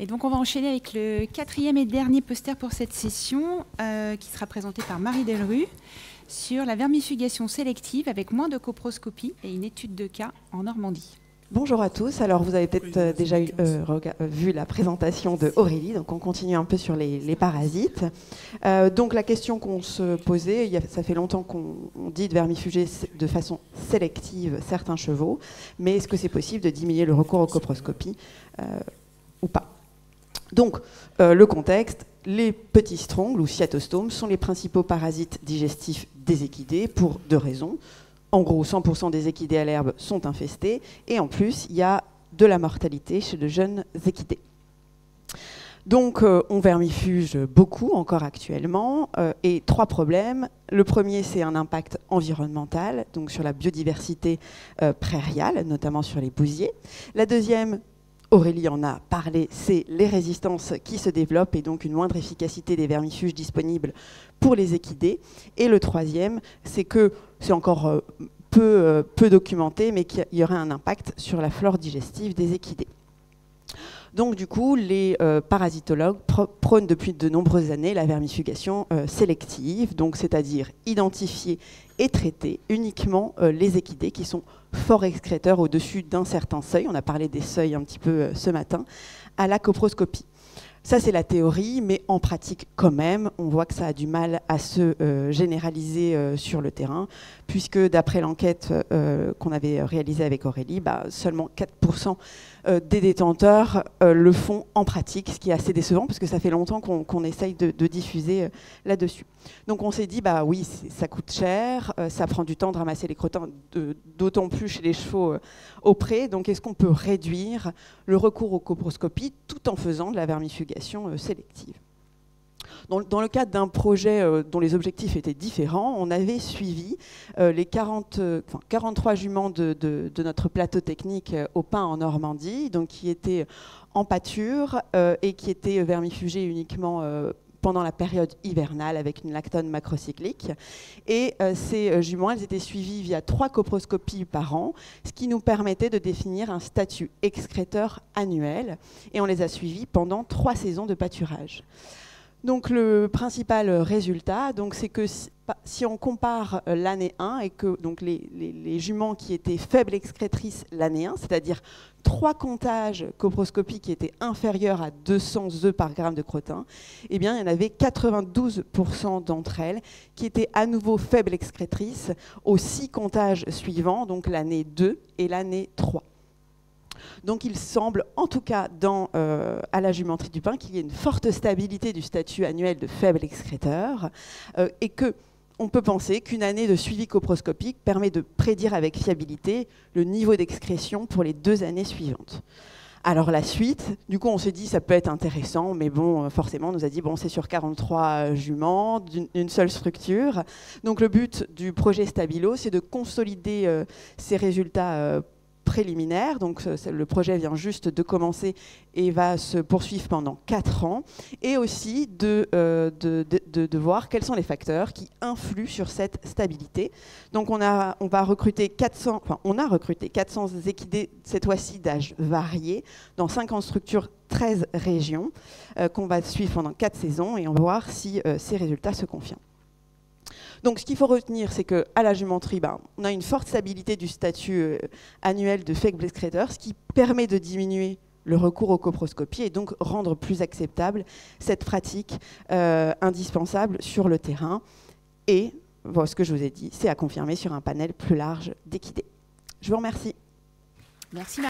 Et donc on va enchaîner avec le quatrième et dernier poster pour cette session qui sera présenté par Marie Delru sur la vermifugation sélective avec moins de coproscopie et une étude de cas en Normandie. Bonjour à tous. Alors vous avez peut-être déjà vu la présentation de Aurélie, donc on continue un peu sur les parasites. Donc la question qu'on se posait, ça fait longtemps qu'on dit de vermifuger de façon sélective certains chevaux, mais est-ce que c'est possible de diminuer le recours aux coproscopies ou pas? Donc le contexte, les petits strongles ou cyatostomes sont les principaux parasites digestifs des équidés pour deux raisons. En gros, 100% des équidés à l'herbe sont infestés et en plus, il y a de la mortalité chez de jeunes équidés. Donc, on vermifuge beaucoup encore actuellement et trois problèmes. Le premier, c'est un impact environnemental, donc sur la biodiversité prairiale, notamment sur les bousiers. La deuxième, Aurélie en a parlé, c'est les résistances qui se développent et donc une moindre efficacité des vermifuges disponibles pour les équidés. Et le troisième, c'est que c'est encore peu documenté, mais qu'il y aurait un impact sur la flore digestive des équidés. Donc du coup, les parasitologues prônent depuis de nombreuses années la vermifugation sélective, donc c'est-à-dire identifier et traiter uniquement les équidés qui sont fort excréteurs au-dessus d'un certain seuil. On a parlé des seuils un petit peu ce matin, à la coproscopie. Ça, c'est la théorie, mais en pratique, quand même, on voit que ça a du mal à se généraliser sur le terrain, puisque d'après l'enquête qu'on avait réalisée avec Aurélie, seulement 4% des détenteurs le font en pratique, ce qui est assez décevant, parce que ça fait longtemps qu'on essaye de diffuser là-dessus. Donc on s'est dit, oui, ça coûte cher, ça prend du temps de ramasser les crottins, d'autant plus chez les chevaux au pré, donc est-ce qu'on peut réduire le recours aux coproscopies tout en faisant de la vermifugation sélective? Dans le cadre d'un projet dont les objectifs étaient différents, on avait suivi les 43 juments de notre plateau technique au Pin en Normandie, donc qui étaient en pâture et qui étaient vermifugés uniquement pendant la période hivernale avec une lactone macrocyclique. Et ces juments, elles étaient suivies via 3 coproscopies par an, ce qui nous permettait de définir un statut excréteur annuel. Et on les a suivis pendant 3 saisons de pâturage. Donc le principal résultat, c'est que si on compare l'année 1 et que donc les juments qui étaient faibles excrétrices l'année 1, c'est-à-dire 3 comptages coproscopiques qui étaient inférieurs à 200 œufs par gramme de crottin, eh bien, il y en avait 92% d'entre elles qui étaient à nouveau faibles excrétrices aux 6 comptages suivants, donc l'année 2 et l'année 3. Donc il semble, en tout cas à la jumenterie du Pin, qu'il y ait une forte stabilité du statut annuel de faible excréteur et qu'on peut penser qu'une année de suivi coproscopique permet de prédire avec fiabilité le niveau d'excrétion pour les 2 années suivantes. Alors la suite, du coup on s'est dit ça peut être intéressant, mais bon, forcément on nous a dit bon c'est sur 43 juments, d'une seule structure. Donc le but du projet Stabilo, c'est de consolider ces résultats préliminaire, donc le projet vient juste de commencer et va se poursuivre pendant 4 ans, et aussi de voir quels sont les facteurs qui influent sur cette stabilité. Donc on a recruté 400 équidés, cette fois-ci d'âge varié, dans 50 structures, 13 régions, qu'on va suivre pendant 4 saisons, et on va voir si ces résultats se confirment. Donc ce qu'il faut retenir, c'est qu'à la jumenterie, on a une forte stabilité du statut annuel de faible excréteur, ce qui permet de diminuer le recours aux coproscopies et donc rendre plus acceptable cette pratique indispensable sur le terrain. Et ce que je vous ai dit, c'est à confirmer sur un panel plus large d'équidés. Je vous remercie. Merci.